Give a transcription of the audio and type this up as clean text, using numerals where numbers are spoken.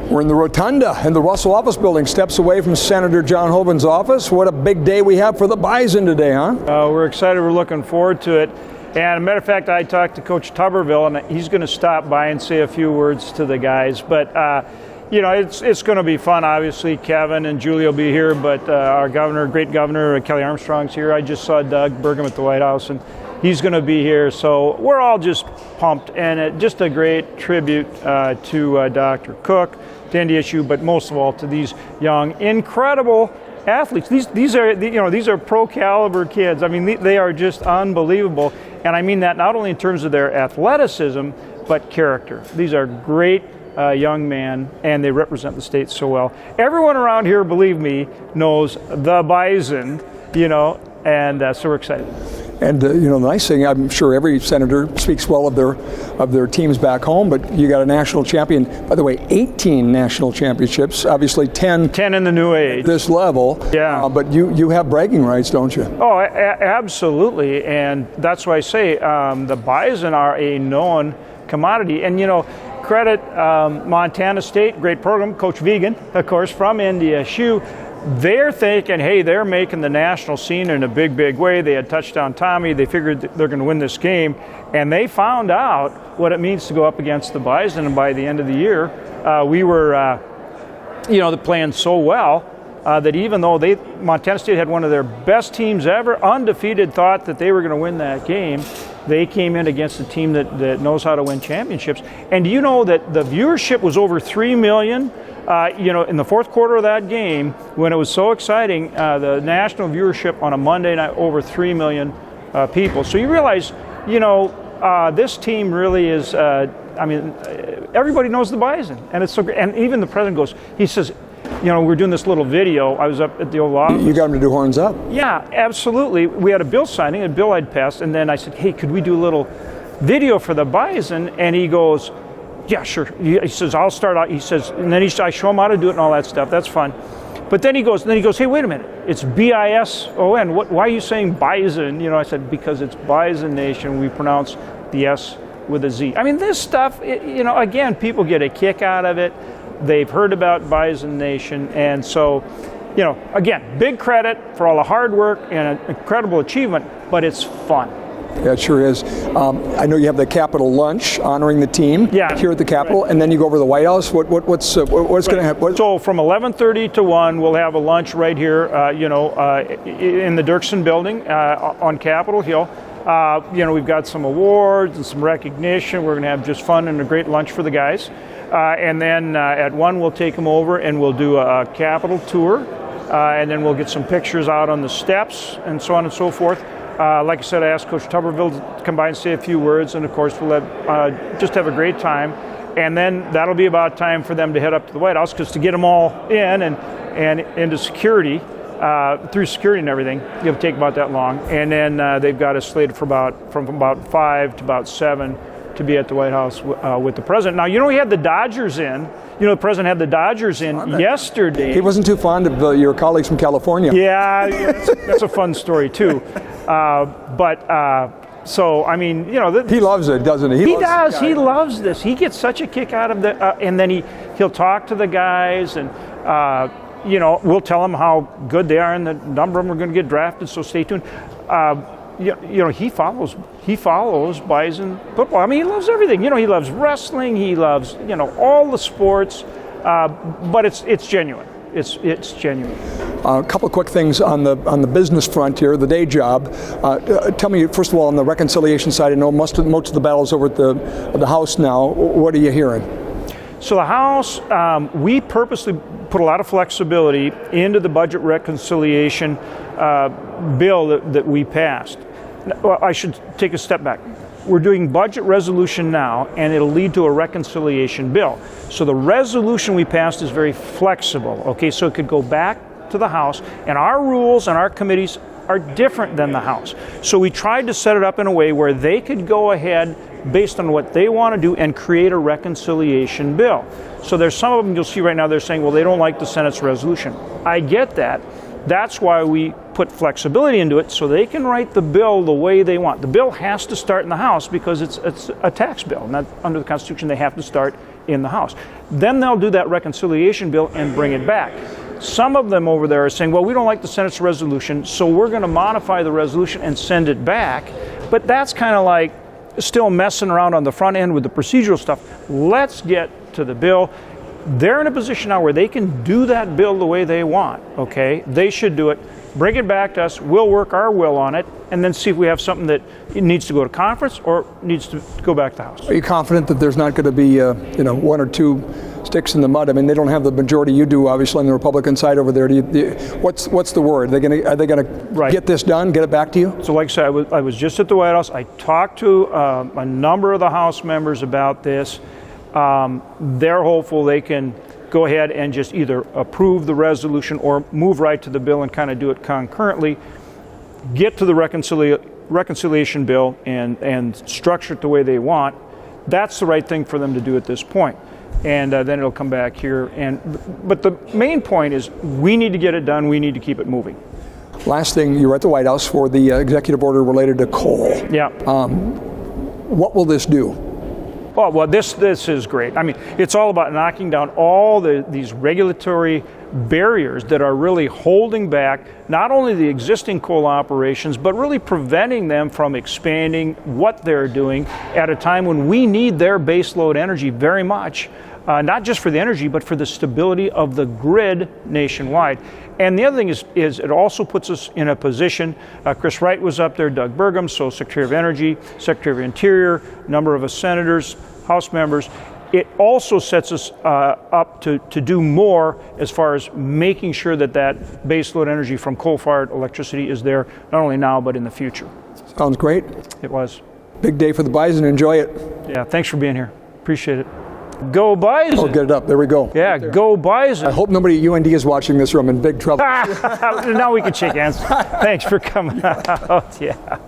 We're in the Rotunda in the Russell office building, steps away from Senator John Hoeven's office. What a big day we have for the Bison today, huh? We're excited. We're looking forward to it. And as a matter of fact, I talked to Coach Tuberville, and he's going to stop by and say a few words to the guys. But, you know, it's going to be fun. Obviously, Kevin and Julie will be here, but our governor, great governor, Kelly Armstrong's here. I just saw Doug Burgum at the White House, and he's going to be here. So we're all just pumped, and just a great tribute to Dr. Cook, to NDSU, but most of all to these young, incredible athletes. These are pro caliber kids. I mean, they are just unbelievable, and I mean that not only in terms of their athleticism, but character. These are great young men, and they represent the state so well. Everyone around here, believe me, knows the Bison, you know, and so we're excited. And you know, the nice thing, I'm sure every senator speaks well of their teams back home, but you got a national champion. By the way, 18 national championships, obviously 10 in the new age. This level. Yeah. But you have bragging rights, don't you? Oh, absolutely, and that's why I say the Bison are a known commodity. And you know, credit Montana State, great program, Coach Vegan, of course, from NDSU. They're thinking, hey, they're making the national scene in a big, big way. They had touchdown Tommy. They figured they're going to win this game. And they found out what it means to go up against the Bison. And by the end of the year, we were, playing so well that even though Montana State had one of their best teams ever, undefeated, thought that they were going to win that game, they came in against a team that knows how to win championships. And do you know that the viewership was over 3 million? In the fourth quarter of that game, when it was so exciting, the national viewership on a Monday night, over 3 million people. So you realize, this team really is, everybody knows the Bison. And it's so great. And even the president goes, he says, we're doing this little video. I was up at the Oval Office. You got him to do horns up. Yeah, absolutely. We had a bill signing, a bill I'd passed, and then I said, hey, could we do a little video for the Bison? And he goes, yeah, sure. He says, I'll start out. He says, and then I show him how to do it and all that stuff. That's fun. But then he goes, hey, wait a minute. It's B-I-S-O-N. Why are you saying Bison? I said, because it's Bison Nation. We pronounce the S with a Z. I mean, this stuff, again, people get a kick out of it. They've heard about Bison Nation. And so, again, big credit for all the hard work and an incredible achievement, but it's fun. Yeah, it sure is. I know you have the Capitol lunch honoring the team here at the Capitol, right. And then you go over to the White House. What's going to happen? So from 11:30 to 1, we'll have a lunch right here, in the Dirksen building on Capitol Hill. We've got some awards and some recognition. We're going to have just fun and a great lunch for the guys. And then at 1, we'll take them over and we'll do a Capitol tour. And then we'll get some pictures out on the steps and so on and so forth. Like I said, I asked Coach Tuberville to come by and say a few words, and of course we'll just have a great time. And then that'll be about time for them to head up to the White House, because to get them all in and into security, through security and everything, it'll take about that long. And then they've got us slated for from about 5 to about 7 to be at the White House with the president. Now, we had the Dodgers in. The president had the Dodgers in yesterday. He wasn't too fond of your colleagues from California. Yeah, that's a fun story too. So I mean, he loves it, doesn't he? He does. He loves this. He gets such a kick out of and then he'll talk to the guys, and we'll tell them how good they are, and the number of them are going to get drafted. So stay tuned. He follows Bison football. I mean, he loves everything. He loves wrestling. He loves all the sports. But it's genuine. It's genuine. A couple of quick things on the business front here, the day job. Tell me, first of all, on the reconciliation side, I know most of the battle's over at the House now. What are you hearing? So the House, we purposely put a lot of flexibility into the budget reconciliation bill that we passed. Well, I should take a step back. We're doing budget resolution now, and it'll lead to a reconciliation bill. So the resolution we passed is very flexible, okay? So it could go back to the House, and our rules and our committees are different than the House. So we tried to set it up in a way where they could go ahead based on what they want to do and create a reconciliation bill. So there's some of them you'll see right now, they're saying, well, they don't like the Senate's resolution. I get that. That's why we put flexibility into it, so they can write the bill the way they want. The bill has to start in the House because it's a tax bill, and that, under the Constitution, they have to start in the House. Then they'll do that reconciliation bill and bring it back. Some of them over there are saying, well, we don't like the Senate's resolution, so we're going to modify the resolution and send it back. But that's kind of like still messing around on the front end with the procedural stuff. Let's get to the bill. They're in a position now where they can do that bill the way they want, okay? They should do it. Bring it back to us. We'll work our will on it, and then see if we have something that it needs to go to conference or needs to go back to the House. Are you confident that there's not going to be, one or two sticks in the mud? I mean, they don't have the majority you do, obviously, on the Republican side over there. What's the word? Are they going to get this done, get it back to you? So like I said, I was just at the White House. I talked to a number of the House members about this. They're hopeful they can go ahead and just either approve the resolution or move right to the bill and kind of do it concurrently, get to the reconciliation bill and structure it the way they want. That's the right thing for them to do at this point. And then it'll come back here. But the main point is we need to get it done. We need to keep it moving. Last thing, you were at the White House for the executive order related to coal. Yeah. What will this do? Well, this is great. I mean, it's all about knocking down all these regulatory barriers that are really holding back not only the existing coal operations, but really preventing them from expanding what they're doing at a time when we need their baseload energy very much, not just for the energy, but for the stability of the grid nationwide. And the other thing is it also puts us in a position, Chris Wright was up there, Doug Burgum, so Secretary of Energy, Secretary of Interior, a number of us senators, House members. It also sets us up to do more as far as making sure that baseload energy from coal-fired electricity is there, not only now, but in the future. Sounds great. It was. Big day for the Bison. Enjoy it. Yeah, thanks for being here. Appreciate it. Go Bison! Oh, get it up. There we go. Yeah, go Bison! I hope nobody at UND is watching this or I'm in big trouble. Now we can shake hands. Thanks for coming out. Yeah.